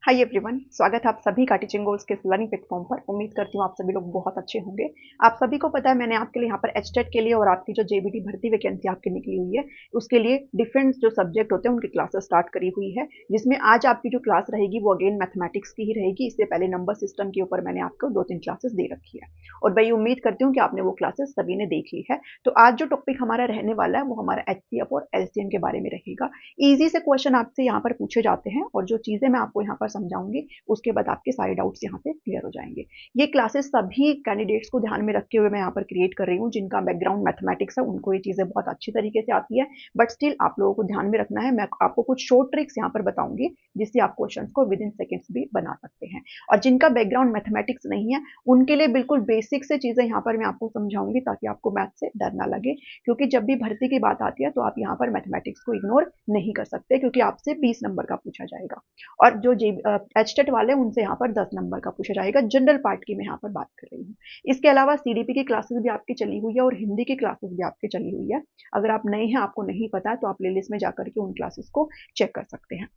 Hi everyone, स्वागत है आप सभी का टीचिंग गोल्स के लर्निंग प्लेटफॉर्म पर। उम्मीद करती हूँ आप सभी लोग बहुत अच्छे होंगे। आप सभी को पता है मैंने आपके लिए यहाँ पर एचटेट के लिए और आपकी जो जेबीटी भर्ती वैकेंसी आपकी निकली हुई है उसके लिए डिफरेंट जो सब्जेक्ट होते हैं उनकी क्लासेस स्टार्ट करी हुई है, जिसमें आज आपकी जो क्लास रहेगी वो अगेन मैथमेटिक्स की ही रहेगी। इससे पहले नंबर सिस्टम के ऊपर मैंने आपको 2-3 क्लासेस दे रखी है और मैं उम्मीद करती हूँ कि आपने वो क्लासेस सभी ने देख ली है। तो आज जो टॉपिक हमारा रहने वाला है वो हमारा एचसीएफ और एलसीएम के बारे में रहेगा। ईजी से क्वेश्चन आपसे यहाँ पर पूछे जाते हैं और जो चीजें मैं आपको यहाँ पर समझाऊंगी उसके बाद आपके सारे डाउट्स यहाँ से क्लियर हो जाएंगे। ये क्लासेस सभी कैंडिडेट्स को ध्यान में रखते हुए मैं यहाँ पर क्रिएट कर रही हूँ जिनका बैकग्राउंड मैथमेटिक्स है, उनको ये चीजें बहुत अच्छी तरीके से आती है। बट स्टिल आप लोगों को ध्यान में रखना है, मैं आपको कुछ शॉर्ट ट्रिक्स यहाँ पर बताऊंगी जिससे आप क्वेश्चन को विद इन सेकेंड्स भी बना सकते हैं। और जिनका बैकग्राउंड मैथमेटिक्स नहीं है उनके लिए बिल्कुल बेसिक से चीजें यहाँ पर मैं आपको समझाऊंगी ताकि आपको मैथ से डर ना लगे, क्योंकि जब भी भर्ती की बात आती है तो आप यहाँ पर मैथमेटिक्स को इग्नोर नहीं कर सकते, क्योंकि आपसे 20 नंबर का पूछा जाएगा और जो एचटेट वाले उनसे यहाँ पर 10 नंबर का पूछा जाएगा। जनरल पार्ट की मैं यहाँ पर बात कर रही हूँ। इसके अलावा सीडीपी की क्लासेस भी आपकी चली हुई है और हिंदी की क्लासेस भी आपकी चली हुई है। अगर आप नए हैं, आपको नहीं पता है, तो आप प्लेलिस्ट में जाकर के उन क्लासेस को चेक कर सकते हैं।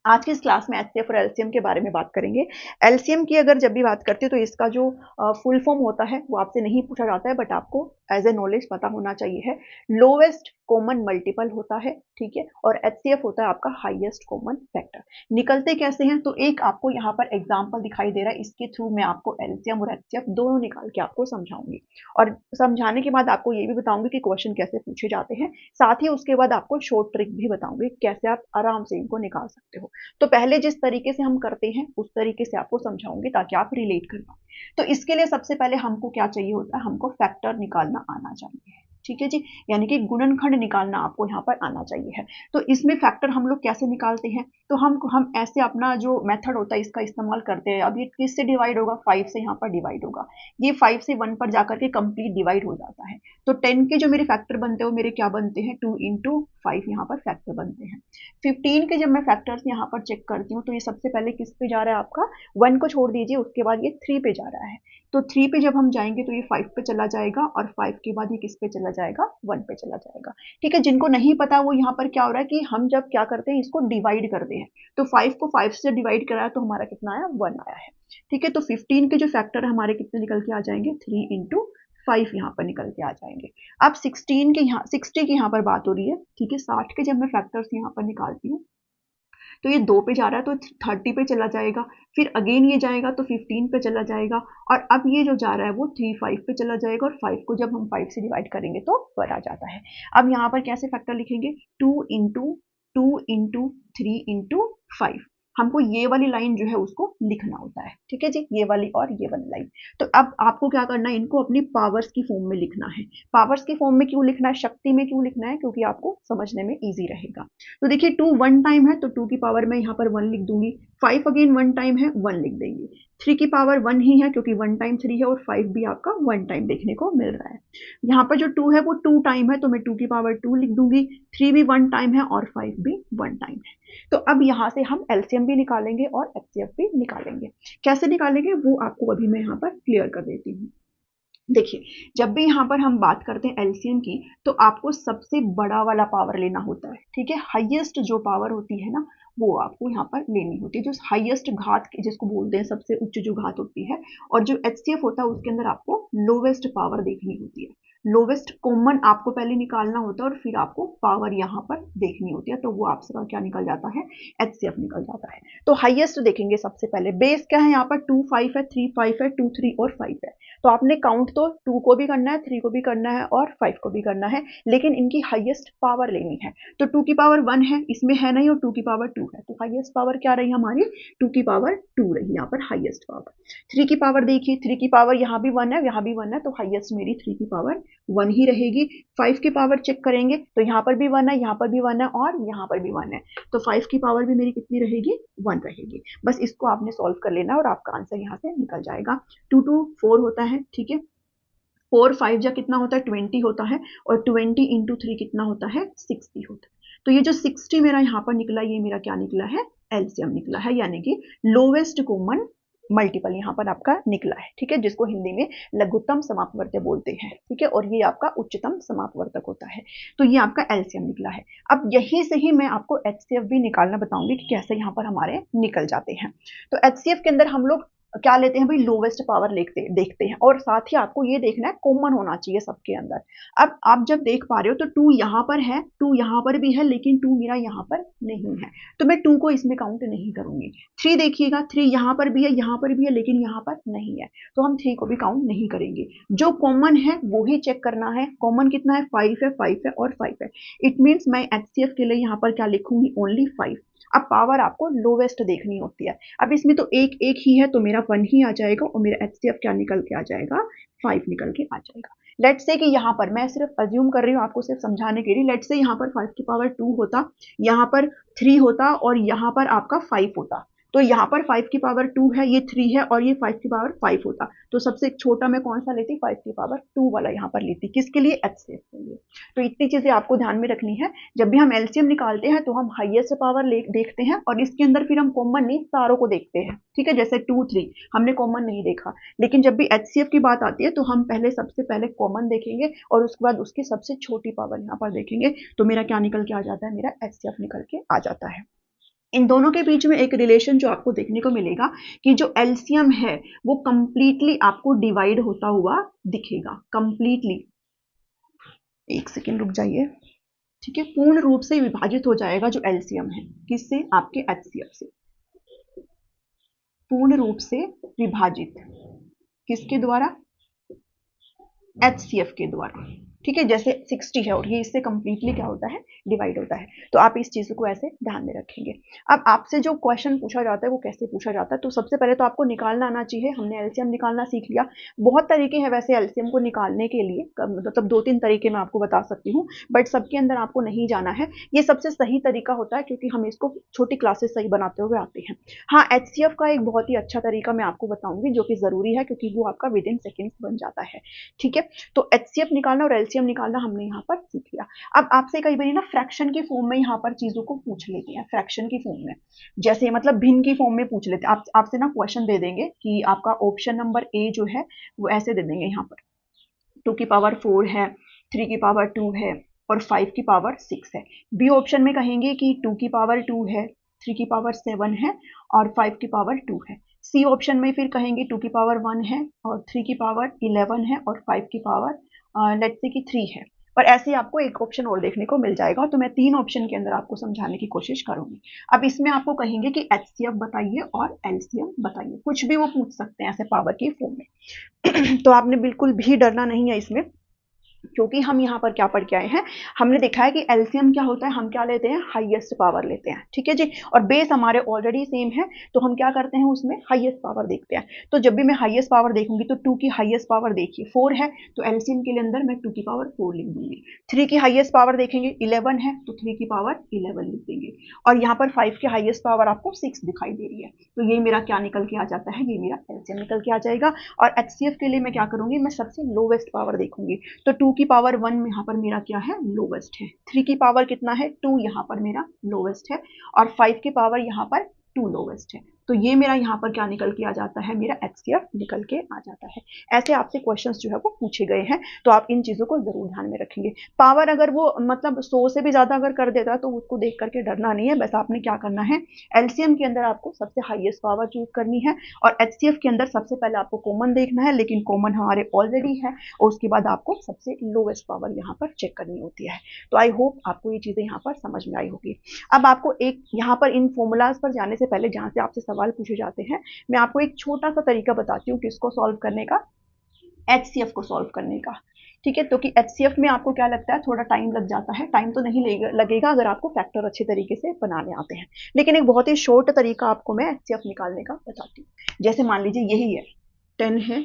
आज की इस क्लास में एचसीएफ और एलसीएम के बारे में बात करेंगे। एलसीएम की अगर जब भी बात करते हैं तो इसका जो फुल फॉर्म होता है वो आपसे नहीं पूछा जाता है, बट आपको एज ए नॉलेज पता होना चाहिए है। लोवेस्ट कॉमन मल्टीपल होता है, ठीक है, और एचसीएफ होता है आपका हाईएस्ट कॉमन फैक्टर। निकलते कैसे हैं, तो एक आपको यहाँ पर एग्जाम्पल दिखाई दे रहा है, इसके थ्रू मैं आपको एलसीएम और एचसीएफ दोनों निकाल के आपको समझाऊंगी और समझाने के बाद आपको ये भी बताऊंगी कि क्वेश्चन कैसे पूछे जाते हैं। साथ ही उसके बाद आपको शॉर्ट ट्रिक भी बताऊंगी कैसे आप आराम से इनको निकाल सकते हो। तो पहले जिस तरीके से हम करते हैं उस तरीके से आपको समझाऊंगी ताकि आप रिलेट कर पाओ। तो इसके लिए सबसे पहले हमको क्या चाहिए होता है, हमको फैक्टर निकालना आना चाहिए, ठीक है जी, यानी कि गुणनखंड निकालना आपको यहाँ पर आना चाहिए है। तो इसमें फैक्टर हम लोग कैसे निकालते हैं, तो हम ऐसे अपना जो मेथड होता है इसका इस्तेमाल करते हैं। अब ये किससे डिवाइड होगा, 5 से यहाँ पर डिवाइड होगा। ये 5 से 1 पर जाकर के कंप्लीट डिवाइड हो जाता है। तो 10 के जो मेरे फैक्टर बनते हैं वो मेरे क्या बनते हैं, 2 इंटू 5 यहाँ पर फैक्टर बनते हैं। 15 के जब मैं फैक्टर्स यहाँ पर चेक करती हूँ तो ये सबसे पहले किस पे जा रहा है, आपका 1 को छोड़ दीजिए, उसके बाद ये 3 पे जा रहा है। तो 3 पे जब हम जाएंगे तो ये 5 पे चला जाएगा और 5 के बाद ये किस पे चला जाएगा, 1 पे चला जाएगा। ठीक है, जिनको नहीं पता वो यहाँ पर क्या हो रहा है कि हम जब क्या करते हैं इसको डिवाइड करते हैं, तो 5 को 5 से डिवाइड कराया तो हमारा कितना आया, 1 आया है। ठीक है, तो 15 के जो फैक्टर हमारे कितने निकल के आ जाएंगे, 3 इंटू 5 यहाँ पर निकल के आ जाएंगे। अब 16 के यहाँ 60 की यहाँ पर बात हो रही है, ठीक है। 60 के जब मैं फैक्टर्स यहाँ पर निकालती हूँ तो ये 2 पे जा रहा है तो 30 पे चला जाएगा, फिर अगेन ये जाएगा तो 15 पे चला जाएगा और अब ये जो जा रहा है वो 3 5 पे चला जाएगा और 5 को जब हम 5 से डिवाइड करेंगे तो 1 आ जाता है। अब यहाँ पर कैसे फैक्टर लिखेंगे, 2 इंटू 3 इंटू 5। हमको ये वाली लाइन जो है उसको लिखना होता है, ठीक है जी, ये वाली और ये वाली लाइन। तो अब आपको क्या करना है, इनको अपनी पावर्स की फॉर्म में लिखना है। पावर्स की फॉर्म में क्यों लिखना है, शक्ति में क्यों लिखना है, क्योंकि आपको समझने में इजी रहेगा। तो देखिए 2 1 टाइम है तो 2 की पावर में यहाँ पर 1 लिख दूंगी, 5 अगेन 1 टाइम है 1 लिख देंगे, 3 की पावर 1 ही है क्योंकि 1 टाइम 3 है और 5 भी आपका 1 टाइम देखने को मिल रहा है। यहाँ पर जो 2 है वो 2 टाइम है तो मैं 2 की पावर 2 लिख दूंगी, 3 भी 1 टाइम है और 5 भी 1 टाइम है। तो अब यहाँ से हम एलसीएम भी निकालेंगे और एचसीएफ भी निकालेंगे। कैसे निकालेंगे वो आपको अभी मैं यहाँ पर क्लियर कर देती हूँ। देखिए, जब भी यहाँ पर हम बात करते हैं एलसीएम की तो आपको सबसे बड़ा वाला पावर लेना होता है, ठीक है। हाईएस्ट जो पावर होती है ना वो आपको यहाँ पर लेनी होती है, जो हाईएस्ट घात जिसको बोलते हैं, सबसे उच्च जो घात होती है। और जो एचसीएफ होता है उसके अंदर आपको लोवेस्ट पावर देखनी होती है। लोवेस्ट कॉमन आपको पहले निकालना होता है और फिर आपको पावर यहाँ पर देखनी होती है, तो वो आपका क्या निकल जाता है, एचसीएफ निकल जाता है। तो हाईएस्ट देखेंगे सबसे पहले। बेस क्या है, यहाँ पर 2 5 है, 3 5 है, 2 3 और 5 है। तो आपने काउंट तो 2 को भी करना है, 3 को भी करना है और 5 को भी करना है, लेकिन इनकी हाईएस्ट पावर लेनी है। तो 2 की पावर 1 है, इसमें है नहीं, और 2 की पावर 2 है, तो हाईएस्ट पावर क्या रही हमारी, 2 की पावर 2 रही यहाँ पर हाईएस्ट पावर। 3 की पावर देखिए, 3 की पावर यहाँ भी 1 है, यहाँ भी 1 है, तो हाईएस्ट मेरी 3 की पावर 1 ही रहेगी। 5 की पावर चेक करेंगे तो यहाँ पर भी 1 है, यहाँ पर भी 1 है और यहाँ पर भी 1 है, तो 5 की पावर भी मेरी कितनी रहेगी, 1 रहेगी। बस इसको आपने सॉल्व कर लेना और आपका आंसर यहाँ से निकल जाएगा। 2 2 4 होता है, ठीक है, 4 5 जा कितना होता है, 20 होता है, और 20 इंटू 3 कितना होता है, 60 होता है। तो ये जो 60 मेरा यहाँ पर निकला, ये मेरा क्या निकला है, एलसीएम निकला है, यानी कि लोवेस्ट कॉमन मल्टीपल यहाँ पर आपका निकला है, ठीक है, जिसको हिंदी में लघुत्तम समापवर्त्य बोलते हैं, ठीक है, और ये आपका उच्चतम समापवर्तक होता है। तो ये आपका एलसीएम निकला है। अब यहीं से ही मैं आपको एचसीएफ भी निकालना बताऊंगी कि कैसे यहाँ पर हमारे निकल जाते हैं। तो एचसीएफ के अंदर हम लोग क्या लेते हैं भाई, लोवेस्ट पावर देखते हैं, और साथ ही आपको ये देखना है कॉमन होना चाहिए सबके अंदर। अब आप जब देख पा रहे हो तो 2 यहाँ पर है, 2 यहाँ पर भी है, लेकिन 2 मेरा यहाँ पर नहीं है, तो मैं 2 को इसमें काउंट नहीं करूंगी। 3 देखिएगा, 3 यहाँ पर भी है, यहाँ पर भी है, लेकिन यहाँ पर नहीं है, तो हम 3 को भी काउंट नहीं करेंगे। जो कॉमन है वो ही चेक करना है। कॉमन कितना है, 5 है, 5 है और 5 है। इट मीन्स मैं एचसीएफ के लिए यहाँ पर क्या लिखूंगी, ओनली 5। अब पावर आपको लोवेस्ट देखनी होती है। अब इसमें तो एक एक ही है, तो मेरा 1 ही आ जाएगा, और मेरा एचसीएफ क्या निकल के आ जाएगा, 5 निकल के आ जाएगा। लेट्स से कि यहाँ पर मैं सिर्फ अज्यूम कर रही हूँ आपको सिर्फ समझाने के लिए, लेट्स से यहाँ पर 5 की पावर 2 होता, यहाँ पर 3 होता, और यहाँ पर आपका 5 होता। तो यहाँ पर 5 की पावर 2 है, ये 3 है, और ये 5 की पावर 5 होता। तो सबसे छोटा मैं कौन सा लेती, 5 की पावर 2 वाला यहाँ पर लेती। किसके लिए, एचसीएफ के लिए। तो इतनी चीजें आपको ध्यान में रखनी है। जब भी हम एलसीएम निकालते हैं तो हम हाईएस्ट पावर देखते हैं, और इसके अंदर फिर हम कॉमन नहीं सारों को देखते हैं, ठीक है। जैसे 2 3 हमने कॉमन नहीं देखा, लेकिन जब भी एचसीएफ की बात आती है तो हम पहले सबसे पहले कॉमन देखेंगे, और उसके बाद उसकी सबसे छोटी पावर यहाँ पर देखेंगे। तो मेरा क्या निकल के आ जाता है, मेरा एचसीएफ निकल के आ जाता है। इन दोनों के बीच में एक रिलेशन जो आपको देखने को मिलेगा कि जो एलसीएम है वो कंप्लीटली आपको डिवाइड होता हुआ दिखेगा, कंप्लीटली। एक सेकेंड रुक जाइए, ठीक है। पूर्ण रूप से विभाजित हो जाएगा जो एलसीएम है, किससे, आपके एचसीएफ से। पूर्ण रूप से विभाजित किसके द्वारा, एचसीएफ के द्वारा, ठीक है। जैसे 60 है और ये इससे कंप्लीटली क्या होता है, डिवाइड होता है। तो आप इस चीज को ऐसे ध्यान में रखेंगे। अब आपसे जो क्वेश्चन पूछा जाता है वो कैसे पूछा जाता है, तो सबसे पहले तो आपको निकालना आना चाहिए। हमने एलसीएम निकालना सीख लिया। बहुत तरीके हैं वैसे एलसीएम को निकालने के लिए, मतलब 2-3 तरीके मैं आपको बता सकती हूँ, बट सबके अंदर आपको नहीं जाना है। ये सबसे सही तरीका होता है, क्योंकि हम इसको छोटी क्लासेस सही बनाते हुए आते हैं। हाँ, एचसीएफ का एक बहुत ही अच्छा तरीका मैं आपको बताऊंगी, जो कि जरूरी है, क्योंकि वो आपका विद इन सेकेंड्स बन जाता है, ठीक है। तो एचसीएफ निकालना और एलसीएम निकालना हमने यहाँ पर सीख लिया। अब आपसे कई बार ना फ्रैक्शन की फॉर्म में यहाँ पर चीजों को पूछ लेते हैं, फ्रैक्शन की फॉर्म में, जैसे मतलब भिन्न की फॉर्म में पूछ लेते हैं। आपसे ना क्वेश्चन दे देंगे कि आपका ऑप्शन नंबर ए जो है वो ऐसे दे देंगे, यहाँ पर 2 की पावर 4 है, 3 की पावर 2 है और 5 की पावर 6 है। बी ऑप्शन में कहेंगे कि 2 की पावर 2 है, 3 की पावर 7 है और 5 की पावर 2 है। सी ऑप्शन में फिर कहेंगे 2 की पावर 1 है और 3 की पावर 11 है और 5 की पावर लेट्स से कि 3 है। और ऐसे आपको एक ऑप्शन और देखने को मिल जाएगा। तो मैं 3 ऑप्शन के अंदर आपको समझाने की कोशिश करूंगी। अब इसमें आपको कहेंगे कि एचसीएफ बताइए और एलसीएम बताइए, कुछ भी वो पूछ सकते हैं ऐसे पावर की फॉर्म में। तो आपने बिल्कुल भी डरना नहीं है इसमें, क्योंकि हम यहाँ पर क्या पढ़ के आए हैं, हमने देखा है कि एलसीएम क्या होता है, हम क्या लेते हैं, हाईएस्ट पावर लेते हैं, ठीक है जी। और बेस हमारे ऑलरेडी सेम है, तो हम क्या करते हैं, उसमें हाईएस्ट पावर देखते हैं। तो जब भी मैं हाईएस्ट पावर देखूंगी तो 2 की हाईएस्ट पावर देखिए 4 है, तो एलसीएम के लिए अंदर मैं 2 की पावर 4 लिख दूंगी। 3 की हाईएस्ट पावर देखेंगे 11 है, तो 3 की पावर 11 लिख देंगे। और यहाँ पर 5 की हाईएस्ट पावर आपको 6 दिखाई दे रही है, तो ये मेरा क्या निकल के आ जाता है, ये मेरा एलसीएम निकल के आ जाएगा। और एचसीएफ के लिए मैं क्या करूंगी, मैं सबसे लोवेस्ट पावर देखूंगी। तो 2 की पावर 1 में यहाँ पर मेरा क्या है, लोवेस्ट है। 3 की पावर कितना है, 2, यहाँ पर मेरा लोवेस्ट है। और 5 की पावर यहाँ पर 2 लोवेस्ट है। तो ये मेरा यहाँ पर क्या निकल के आ जाता है, मेरा एचसीएफ निकल के आ जाता है। ऐसे आपसे क्वेश्चंस जो है वो पूछे गए हैं, तो आप इन चीजों को जरूर ध्यान में रखेंगे। पावर अगर वो मतलब 100 से भी ज्यादा अगर कर देता है तो उसको देख करके डरना नहीं है। बस आपने क्या करना है, एलसीएम के अंदर आपको सबसे हाईएस्ट पावर चूज करनी है, और एचसीएफ के अंदर सबसे पहले आपको कॉमन देखना है, लेकिन कॉमन हमारे ऑलरेडी है, और उसके बाद आपको सबसे लोवेस्ट पावर यहाँ पर चेक करनी होती है। तो आई होप आपको ये चीजें यहाँ पर समझ में आई होगी। अब आपको एक यहाँ पर इन फॉर्मूलाज पर जाने से पहले, जहां से आपसे सवाल पूछे जाते हैं, मैं आपको एक छोटा सा तरीका बताती हूँ किसको सॉल्व करने का, एचसीएफ को सॉल्व करने का, ठीक है। तो कि एचसीएफ में आपको क्या लगता है, थोड़ा टाइम लग जाता है। टाइम तो नहीं लगेगा अगर आपको फैक्टर अच्छे तरीके से बनाने आते हैं, लेकिन एक बहुत ही शॉर्ट तरीका आपको मैं एचसीएफ निकालने का बताती हूँ। जैसे मान लीजिए यही है, 10 है,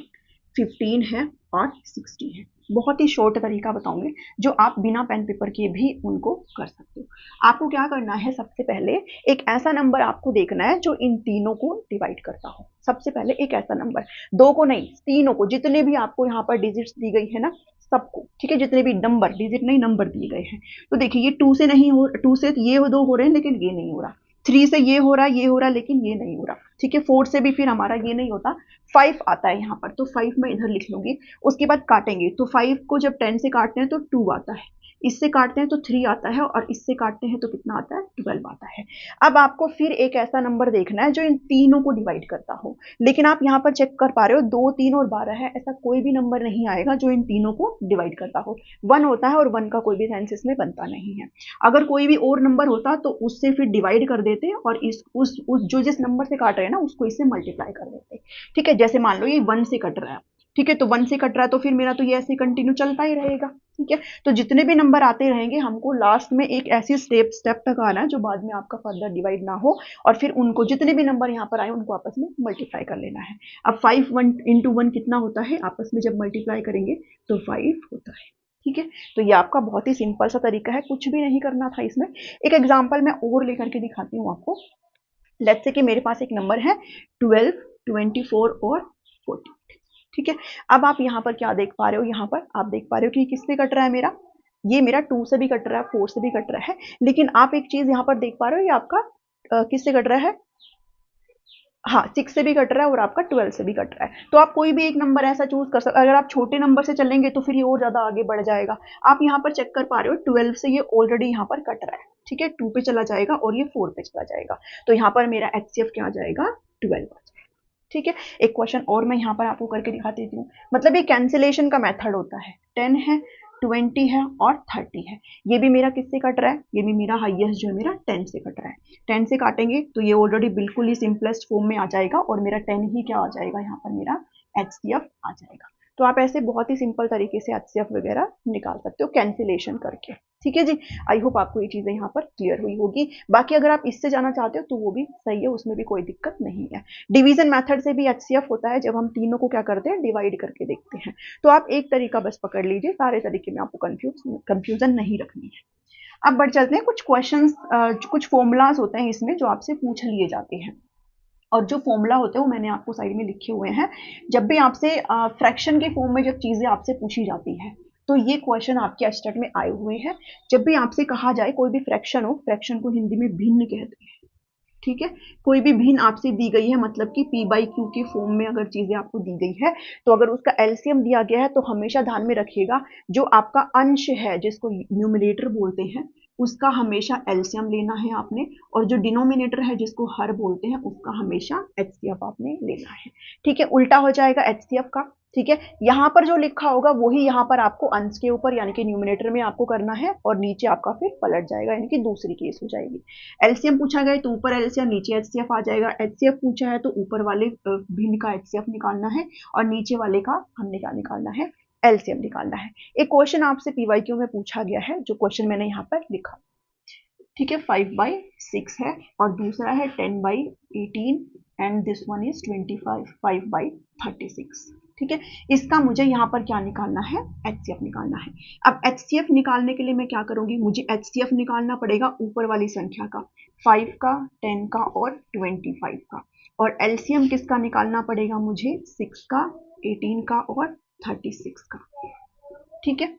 15 है और 60 है। बहुत ही शॉर्ट तरीका बताऊंगी जो आप बिना पेन पेपर के भी उनको कर सकते हो। आपको क्या करना है, सबसे पहले एक ऐसा नंबर आपको देखना है जो इन तीनों को डिवाइड करता हो। सबसे पहले एक ऐसा नंबर, 2 को नहीं, तीनों को, जितने भी आपको यहाँ पर डिजिट्स दी गई है ना, सबको, ठीक है। जितने भी नंबर, डिजिट नहीं नंबर दिए गए हैं, तो देखिए ये 2 से नहीं हो, 2 से ये 2 हो रहे हैं लेकिन ये नहीं हो रहा, 3 से ये हो रहा है, ये हो रहा है लेकिन ये नहीं हो रहा, ठीक है, 4 से भी फिर हमारा ये नहीं होता, 5 आता है यहाँ पर, तो 5 मैं इधर लिख लूंगी। उसके बाद काटेंगे तो 5 को जब 10 से काटते हैं तो 2 आता है, इससे काटते हैं तो 3 आता है, और इससे काटते हैं तो कितना आता है, 12 आता है। अब आपको फिर एक ऐसा नंबर देखना है जो इन तीनों को डिवाइड करता हो, लेकिन आप यहाँ पर चेक कर पा रहे हो 2, 3 और 12 है, ऐसा कोई भी नंबर नहीं आएगा जो इन तीनों को डिवाइड करता हो। 1 होता है और 1 का कोई भी सेंस इसमें बनता नहीं है। अगर कोई भी और नंबर होता तो उससे फिर डिवाइड कर देते और इस उस जो जिस नंबर से काट रहे हैं ना उसको इससे मल्टीप्लाई कर देते। ठीक है, जैसे मान लो ये 1 से कट रहा है, ठीक है, तो 1 से कट रहा है तो फिर मेरा तो ये ऐसे कंटिन्यू चलता ही रहेगा। ठीक है, तो जितने भी नंबर आते रहेंगे हमको लास्ट में एक ऐसी स्टेप तक आना है जो बाद में आपका फर्दर डिवाइड ना हो, और फिर उनको जितने भी नंबर यहाँ पर आए उनको आपस में मल्टीप्लाई कर लेना है। अब 5 1 इंटू 1 कितना होता है, आपस में जब मल्टीप्लाई करेंगे तो 5 होता है। ठीक है, तो ये आपका बहुत ही सिंपल सा तरीका है, कुछ भी नहीं करना था इसमें। एक एग्जाम्पल मैं और लेकर के दिखाती हूँ आपको। लेट्स से कि मेरे पास एक नंबर है 12, 24 और 40। ठीक है, अब आप यहाँ पर क्या देख पा रहे हो, यहाँ पर आप देख पा रहे हो कि किससे कट रहा है मेरा, ये मेरा 2 से भी कट रहा है, 4 से भी कट रहा है, लेकिन आप एक चीज यहाँ पर देख पा रहे हो, ये आपका किससे कट रहा है, हाँ 6 से भी कट रहा है और आपका 12 से भी कट रहा है। तो आप कोई भी एक नंबर ऐसा चूज कर सकते, अगर आप छोटे नंबर से चलेंगे तो फिर ये और ज्यादा आगे बढ़ जाएगा। आप यहाँ पर चेक कर पा रहे हो 12 से ये ऑलरेडी यहाँ पर कट रहा है, ठीक है, 2 पे चला जाएगा और ये 4 पे चला जाएगा, तो यहाँ पर मेरा HCF क्या आ जाएगा, 12 आ जाएगा। ठीक है, एक क्वेश्चन और मैं यहाँ पर आपको करके दिखा देती हूँ। मतलब ये कैंसिलेशन का मेथड होता है, 10 है, 20 है और 30 है। ये भी मेरा किससे कट रहा है, ये भी मेरा हाईएस्ट जो है मेरा 10 से कट रहा है। 10 से काटेंगे तो ये ऑलरेडी बिल्कुल ही सिंपलेस्ट फॉर्म में आ जाएगा और मेरा 10 ही क्या आ जाएगा, यहाँ पर मेरा HCF आ जाएगा। तो आप ऐसे बहुत ही सिंपल तरीके से HCF वगैरह निकाल सकते हो कैंसिलेशन करके। ठीक है जी, आई होप आपको ये चीजें यहाँ पर क्लियर हुई होगी। बाकी अगर आप इससे जाना चाहते हो तो वो भी सही है, उसमें भी कोई दिक्कत नहीं है। डिवीजन मेथड से भी HCF होता है, जब हम तीनों को क्या करते हैं, डिवाइड करके देखते हैं। तो आप एक तरीका बस पकड़ लीजिए, सारे तरीके में आपको कंफ्यूजन नहीं रखनी है। अब बढ़ चलते हैं, कुछ क्वेश्चंस, कुछ फॉर्मूलाज होते हैं इसमें जो आपसे पूछ लिए जाते हैं, और जो फॉर्मूला होते हैं वो मैंने आपको साइड में लिखे हुए हैं। जब भी आपसे फ्रैक्शन के फॉर्म में जब चीजें आपसे पूछी जाती है तो ये क्वेश्चन आपके स्टडी में आए हुए हैं। जब भी आपसे कहा जाए कोई भी फ्रैक्शन हो, फ्रैक्शन को हिंदी में भिन्न कहते हैं। ठीक है, कोई भी भिन्न आपसे दी गई है, मतलब कि P/Q के फॉर्म में अगर चीजें आपको दी गई है, तो अगर उसका एलसीएम दिया गया है तो हमेशा ध्यान में रखिएगा जो आपका अंश है जिसको न्यूमरेटर बोलते हैं उसका हमेशा एलसीएम लेना है आपने, और जो डिनोमिनेटर है जिसको हर बोलते हैं उसका हमेशा एचसीएफ आपने लेना है। ठीक है, उल्टा हो जाएगा एचसीएफ का। ठीक है, यहाँ पर जो लिखा होगा वही यहाँ पर आपको अंश के ऊपर यानी कि न्यूमरेटर में आपको करना है, और नीचे आपका फिर पलट जाएगा, यानी कि दूसरी केस हो जाएगी। एलसीएम पूछा गया तो ऊपर एलसीएम नीचे एचसीएफ आ जाएगा, एचसीएफ पूछा है तो ऊपर वाले भिन्न का एचसीएफ निकालना है और नीचे वाले का हमने क्या निकालना है, एलसीएम निकालना है। एक क्वेश्चन आपसे पीवाईक्यू में पूछा गया है, जो क्वेश्चन मैंने यहाँ पर लिखा। ठीक है, 5/6 है और दूसरा है 10/18 एंड दिस वन इज 25, 5/36। ठीक है, इसका मुझे यहाँ पर क्या निकालना है, HCF निकालना है। अब HCF निकालने के लिए मैं क्या करूंगी, मुझे HCF निकालना पड़ेगा ऊपर वाली संख्या का, 5 का, 10 का और 25 का, और LCM किसका निकालना पड़ेगा मुझे, 6 का, 18 का और 36 का। ठीक है,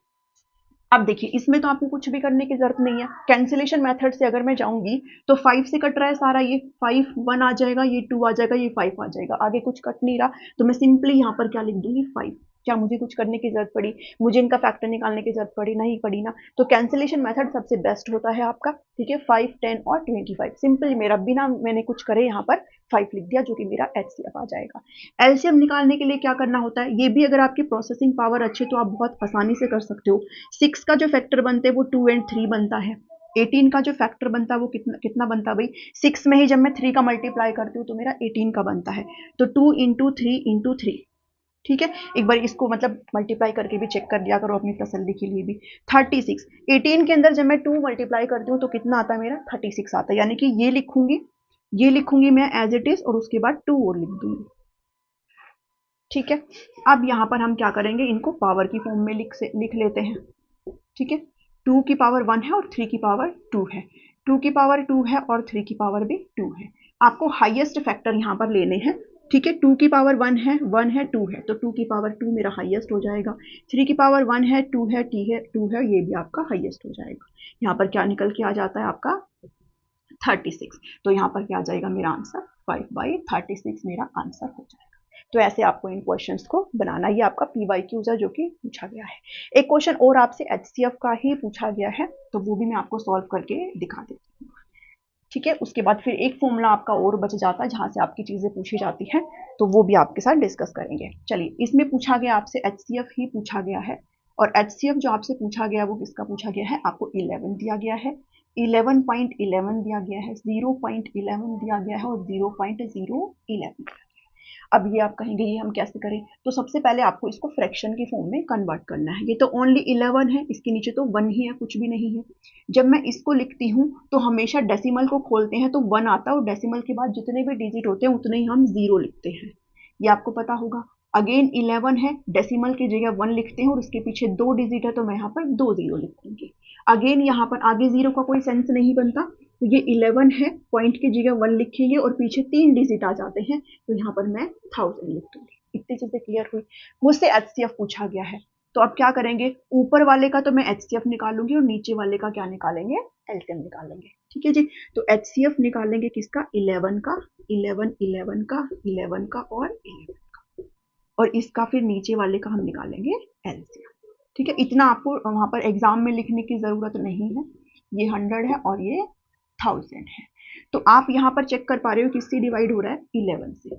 अब देखिए इसमें तो आपको कुछ भी करने की जरूरत नहीं है। कैंसिलेशन मेथड से अगर मैं जाऊंगी तो 5 से कट रहा है सारा, ये 5 1 आ जाएगा, ये 2 आ जाएगा, ये 5 आ जाएगा, आगे कुछ कट नहीं रहा, तो मैं सिंपली यहाँ पर क्या लिख दूंगी, 5। क्या मुझे कुछ करने की जरूरत पड़ी, मुझे इनका फैक्टर निकालने की जरूरत पड़ी, नहीं पड़ी ना। तो कैंसिलेशन मेथड सबसे बेस्ट होता है आपका। ठीक है, 5, 10 और 25 सिंपल मेरा बिना मैंने कुछ करे यहाँ पर 5 लिख दिया, जो कि मेरा HCF आ जाएगा। एलसीएम निकालने के लिए क्या करना होता है, ये भी अगर आपकी प्रोसेसिंग पावर अच्छी है तो आप बहुत आसानी से कर सकते हो। 6 का जो फैक्टर बनते हैं वो 2 और 3 बनता है। 18 का जो फैक्टर बनता है वो कितना बनता है भाई, 6 में ही जब मैं 3 का मल्टीप्लाई करती हूँ तो मेरा 18 का बनता है, तो 2 इंटू 3 इंटू 3। ठीक है, एक बार इसको मतलब मल्टीप्लाई करके भी चेक कर लिया करो अपनी तसल्ली के लिए भी। 36, 18 के अंदर जब मैं 2 मल्टीप्लाई करती हूँ तो कितना आता है मेरा, 36 आता है, यानी कि ये लिखूंगी मैं एज इट इज और उसके बाद 2 और लिख दूंगी। ठीक है, अब यहाँ पर हम क्या करेंगे, इनको पावर की फॉर्म में लिख लेते हैं। ठीक है, 2 की पावर 1 है और 3 की पावर 2 है, 2 की पावर 2 है और 3 की पावर भी 2 है। आपको हाईएस्ट फैक्टर यहाँ पर लेने हैं। ठीक है, 2 की पावर 1 है, 2 है, तो 2 की पावर 2 मेरा हाईएस्ट हो जाएगा। 3 की पावर 1 है, 2 है, 2 है, ये भी आपका हाईएस्ट हो जाएगा। यहाँ पर क्या निकल के आ जाता है आपका 36। तो यहाँ पर क्या आ जाएगा मेरा आंसर, 5/36 मेरा आंसर हो जाएगा। तो ऐसे आपको इन क्वेश्चंस को बनाना, ये आपका PYQs है जो कि पूछा गया है। एक क्वेश्चन और आपसे HCF का ही पूछा गया है, तो वो भी मैं आपको सॉल्व करके दिखा देती हूँ। ठीक है, उसके बाद फिर एक फॉर्मूला आपका और बच जाता है जहां से आपकी चीजें पूछी जाती हैं, तो वो भी आपके साथ डिस्कस करेंगे। चलिए, इसमें पूछा गया आपसे HCF ही पूछा गया है, और HCF जो आपसे पूछा गया वो किसका पूछा गया है, आपको 11 दिया गया है, 11.11 दिया गया है, 0.11 दिया गया है और 0.011। अब ये आप कहेंगे ये हम कैसे करें, तो सबसे पहले आपको इसको फ्रैक्शन की फॉर्म में कन्वर्ट करना है। ये तो ओनली 11 है, इसके नीचे तो 1 ही है, कुछ भी नहीं है। जब मैं इसको लिखती हूँ तो हमेशा डेसिमल को खोलते हैं तो 1 आता है, और डेसिमल के बाद जितने भी डिजिट होते हैं उतने ही हम 0 लिखते हैं, ये आपको पता होगा। अगेन 11 है, डेसिमल की जगह 1 लिखते हैं और उसके पीछे 2 डिजिट है, तो मैं यहाँ पर 2 0 लिख दूंगी। अगेन यहाँ पर आगे 0 का कोई सेंस नहीं बनता, तो ये 11 है, पॉइंट की जगह 1 लिखेंगे और पीछे 3 डिजिट आ जाते हैं, तो यहाँ पर मैं 1000 लिख दूंगी। इतनी चीजें क्लियर हुई। मुझसे HCF पूछा गया है, तो अब क्या करेंगे, ऊपर वाले का तो मैं HCF निकालूंगी और नीचे वाले का क्या निकालेंगे, LCM निकालेंगे। ठीक है जी, तो HCF निकालेंगे किसका, 11 का, 11 11 का, 11 का और 11 का, और इसका फिर नीचे वाले का हम निकालेंगे LCM। ठीक है, इतना आपको वहां पर एग्जाम में लिखने की जरूरत नहीं है। ये 100 है और ये 1000 है। तो आप यहाँ पर चेक कर पा रहे हो किससे डिवाइड हो रहा है, 11 से।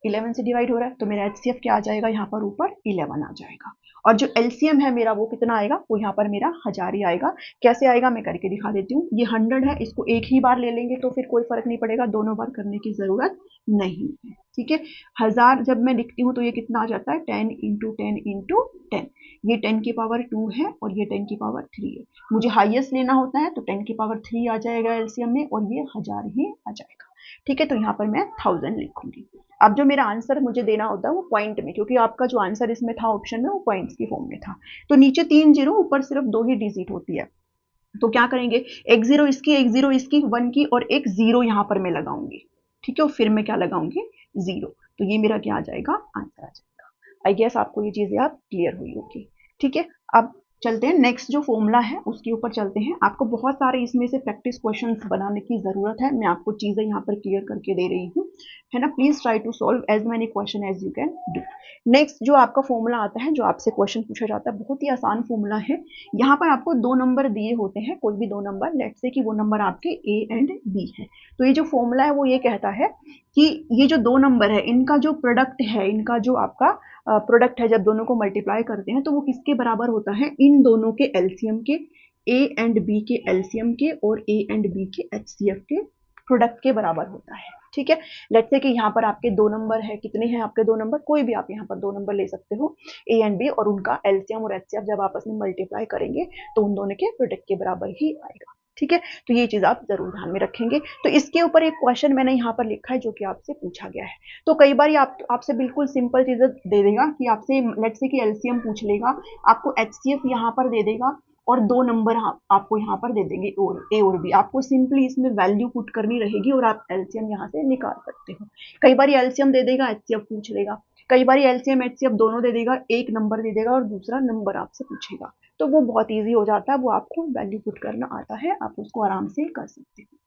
11 से डिवाइड हो रहा है, तो मेरा HCF क्या आ जाएगा, यहाँ पर ऊपर 11 आ जाएगा, और जो LCM है मेरा वो कितना आएगा, वो यहाँ पर मेरा 1000 ही आएगा। कैसे आएगा मैं करके दिखा देती हूँ। ये 100 है, इसको एक ही बार ले लेंगे तो फिर कोई फर्क नहीं पड़ेगा, दोनों बार करने की जरूरत नहीं है। ठीक है, 1000 जब मैं लिखती हूँ तो ये कितना आ जाता है, 10 × 10 × 10। ये 10 की पावर 2 है और ये 10 की पावर 3 है। मुझे हाईएस्ट लेना होता है तो 10 की पावर 3 आ जाएगा LCM में, और ये 1000 ही आ जाएगा। ठीक है, तो यहाँ पर मैं 1000 लिखूंगी। अब जो मेरा आंसर मुझे देना होता है वो पॉइंट में, क्योंकि आपका जो आंसर इसमें था ऑप्शन में वो पॉइंट्स की फॉर्म में था, तो नीचे 3 0, ऊपर सिर्फ 2 ही डिजिट होती है। तो क्या करेंगे, एक 0 इसकी, एक 0 इसकी, 1 की और एक 0 यहाँ पर मैं लगाऊंगी। ठीक है, और फिर मैं क्या लगाऊंगी, 0। तो ये मेरा क्या आ जाएगा, आंसर आ जाएगा। आई गेस आपको ये चीजें आप क्लियर हुई होगी। ठीक है, अब चलते हैं नेक्स्ट जो फॉर्मूला है उसके ऊपर चलते हैं। आपको बहुत सारे इसमें से प्रैक्टिस क्वेश्चंस बनाने की जरूरत है, मैं आपको चीजें यहाँ पर क्लियर करके दे रही हूँ, है ना। Please try to solve as many question as you can do. Next जो आपका फॉर्मूला आता है, जो आपसे क्वेश्चन पूछा जाता है, बहुत ही आसान फॉर्मूला है। यहाँ पर आपको 2 नंबर दिए होते हैं, कोई भी 2 नंबर, लेट्स से कि वो नंबर आपके A एंड B है। तो ये जो फॉर्मूला है वो ये कहता है कि ये जो 2 नंबर है इनका जो प्रोडक्ट है, इनका जो आपका प्रोडक्ट है, जब दोनों को मल्टीप्लाई करते हैं तो वो किसके बराबर होता है, इन दोनों के LCM के, A एंड B के LCM के और A एंड B के HCF के प्रोडक्ट के बराबर होता है। ठीक है, लेट्स से कि यहाँ पर आपके 2 नंबर है, कितने हैं आपके 2 नंबर, कोई भी आप यहाँ पर 2 नंबर ले सकते हो, A एंड B, और उनका LCM और HCF जब आपस में मल्टीप्लाई करेंगे तो उन दोनों के प्रोडक्ट के बराबर ही आएगा। ठीक है, तो ये चीज आप जरूर ध्यान में रखेंगे। तो इसके ऊपर एक क्वेश्चन मैंने यहाँ पर लिखा है जो कि आपसे पूछा गया है। तो कई बार आपसे बिल्कुल सिंपल चीजें दे देगा कि आपसे लेट्स से कि LCM पूछ लेगा, आपको HCF यहाँ पर दे देगा और 2 नंबर आपको यहाँ पर दे देंगे, और A और B। आपको सिंपली इसमें वैल्यू पुट करनी रहेगी और आप LCM यहाँ से निकाल सकते हो। कई बार LCM दे देगा, HCF पूछ लेगा, कई बार LCM HCF दोनों दे देगा, एक नंबर दे देगा और दूसरा नंबर आपसे पूछेगा, तो वो बहुत ईजी हो जाता है, वो आपको वैल्यू पुट करना आता है, आप उसको आराम से कर सकते हो।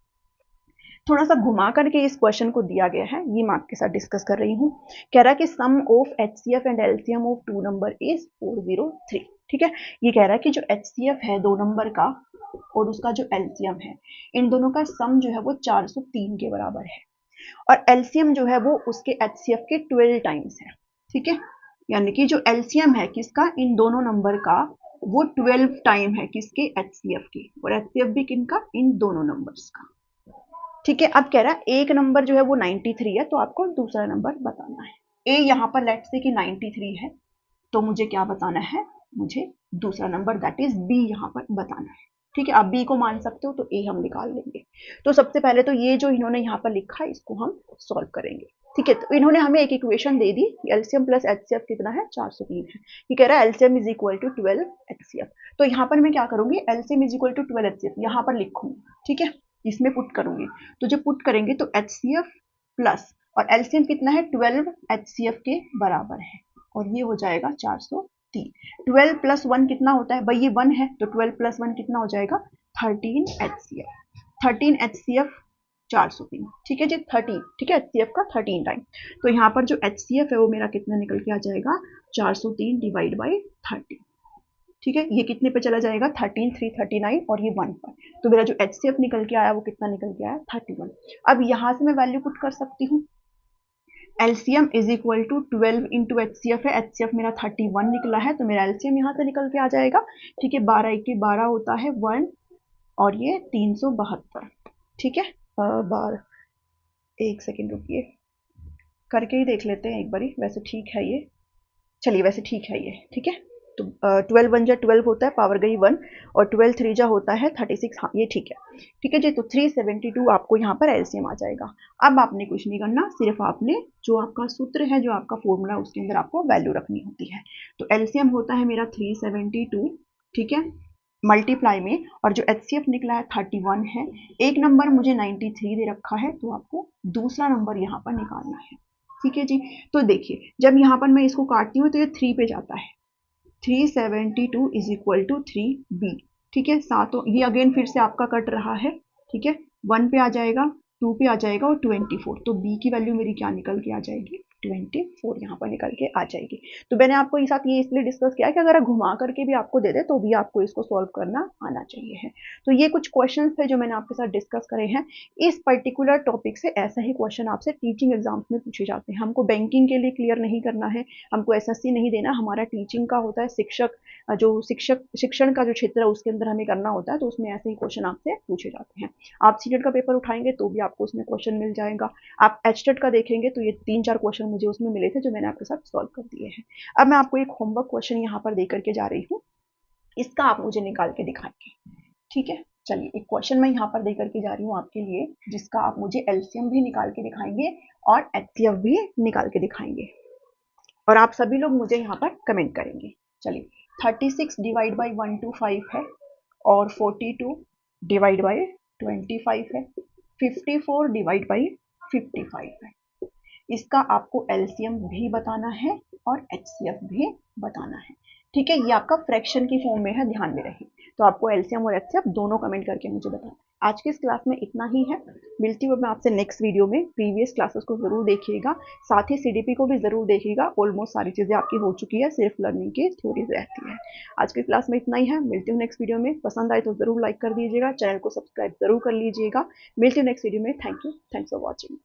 थोड़ा सा घुमा करके इस क्वेश्चन को दिया गया है, ये मैं आपके साथ डिस्कस कर रही हूँ। कह रहा है कि sum of HCF and LCM of 2 number is 403। ठीक है, ये कह रहा है कि जो HCF है 2 नंबर का और उसका जो LCM है, इन दोनों का सम जो है वो 403 के बराबर है, और LCM जो है वो उसके HCF के 12 टाइम्स है। ठीक है, यानी कि जो LCM है किसका, इन दोनों नंबर का, वो 12 टाइम है किसके, HCF के, और HCF भी किनका, इन दोनों नंबर्स का। ठीक है, अब कह रहा है एक नंबर जो है वो 93 है, तो आपको दूसरा नंबर बताना है। A यहाँ पर लेट्स से कि 93 है, तो मुझे क्या बताना है, मुझे दूसरा नंबर दैट इज B यहाँ पर बताना है। ठीक है, आप B को मान सकते हो, तो A हम निकाल लेंगे। तो सबसे पहले तो ये जो इन्होंने यहाँ पर लिखा है इसको हम सॉल्व करेंगे। ठीक है, तो इन्होंने हमें एक इक्वेशन दे दी, LCM प्लस HCF कितना है, 403 है। ये कह रहा है LCM is equal to 12 HCF। तो यहाँ पर मैं क्या करूंगी, LCM is equal to 12 HCF यहाँ पर लिखूंगी। ठीक है, इसमें पुट करूंगी, तो जब पुट करेंगे तो HCF प्लस, और LCM कितना है, 12 HCF के बराबर है, और ये हो जाएगा 403। 12 प्लस 1 कितना होता है भाई, ये 1 है, तो 12 प्लस 1 कितना हो जाएगा, 13 HCF। 13 HCF 403, ठीक है जी, 30, ठीक है, HCF का 13 टाइम। तो यहाँ पर जो HCF है वो मेरा कितना निकल के आ जाएगा, 403 डिवाइड बाई 30, ठीक है। ये कितने पे चला जाएगा, 13, 3, 39 और ये 1 पर। तो मेरा जो HCF निकल के आया वो कितना निकल के आया, 31। अब यहाँ से मैं वैल्यू पुट कर सकती हूँ, LCM is equal to 12 into HCF है, HCF मेरा 31 निकला है, तो मेरा LCM यहाँ से निकल के आ जाएगा, ठीक है। 12 1 12 होता है 1 और ये 372, ठीक है। बार, एक सेकेंड रुकिए, करके ही देख लेते हैं एक बारी, वैसे ठीक है ये, चलिए वैसे ठीक है ये, ठीक है। तो 12 1 जा 12 होता है, पावर गई 1, और 12 3 जा होता है 36, हाँ ये ठीक है, ठीक है जी। तो 372 आपको यहाँ पर एलसीएम आ जाएगा। अब आपने कुछ नहीं करना, सिर्फ आपने जो आपका सूत्र है, जो आपका फॉर्मूला, उसके अंदर आपको वैल्यू रखनी होती है। तो एलसीएम होता है मेरा 372, ठीक है, मल्टीप्लाई में, और जो HCF निकला है 31 है, एक नंबर मुझे 93 दे रखा है, तो आपको दूसरा नंबर यहाँ पर निकालना है, ठीक है जी। तो देखिए जब यहाँ पर मैं इसको काटती हूँ तो ये 3 पे जाता है, 372 इज इक्वल टू 3B, ठीक है। सातों ये अगेन फिर से आपका कट रहा है, ठीक है, 1 पे आ जाएगा, 2 पे आ जाएगा और 24, तो B की वैल्यू मेरी क्या निकल के आ जाएगी, 24 यहाँ पर निकल के आ जाएगी। तो मैंने आपको इस साथ ये इसलिए डिस्कस किया कि अगर घुमा करके भी आपको दे दे तो भी आपको इसको सॉल्व करना आना चाहिए है। तो ये कुछ क्वेश्चंस थे जो मैंने आपके साथ डिस्कस करे हैं इस पर्टिकुलर टॉपिक से। ऐसा ही क्वेश्चन आपसे टीचिंग एग्जाम्स में पूछे जाते हैं। हमको बैंकिंग के लिए क्लियर नहीं करना है, हमको SSC नहीं देना, हमारा टीचिंग का होता है, शिक्षण का जो क्षेत्र है उसके अंदर हमें करना होता है, तो उसमें ऐसे ही क्वेश्चन आपसे पूछे जाते हैं। आप सीटेट का पेपर उठाएंगे तो भी आपको उसमें क्वेश्चन मिल जाएगा, आप HTET का देखेंगे तो ये 3-4 क्वेश्चन मुझे उसमें मिले थे जो मैंने आपके साथ सॉल्व कर दिए हैं। अब मैं आपको एक होमवर्क क्वेश्चन यहाँ पर दे करके जा रही हूँ, इसका आप मुझे निकाल के दिखाएंगे, ठीक है। चलिए एक क्वेश्चन मैं यहाँ पर दे करके जा रही हूँ आपके लिए, जिसका आप मुझे LCM भी निकाल के दिखाएंगे और HCF भी निकाल के दिखाएंगे, और आप सभी लोग मुझे यहाँ पर कमेंट करेंगे। चलिए 36 डिवाइड बाई 125 है, और 42 डिवाइड बाई 25 है, 54 डिवाइड बाई 55 है। इसका आपको LCM भी बताना है और HCF भी बताना है, ठीक है। ये आपका फ्रैक्शन की फॉर्म में है, ध्यान में रहे। तो आपको LCM और HCF दोनों कमेंट करके मुझे बताना। आज की इस क्लास में इतना ही है, मिलती हूँ मैं आपसे नेक्स्ट वीडियो में। प्रीवियस क्लासेस को जरूर देखिएगा, साथ ही CDP को भी जरूर देखिएगा। ऑलमोस्ट सारी चीजें आपकी हो चुकी है, सिर्फ लर्निंग की थ्योरीज रहती है। आज की क्लास में इतना ही है, मिलती हूँ नेक्स्ट वीडियो में। पसंद आए तो जरूर लाइक कर दीजिएगा, चैनल को सब्सक्राइब जरूर कर लीजिएगा। मिलती हूँ नेक्स्ट वीडियो में। Thank you, thanks for watching.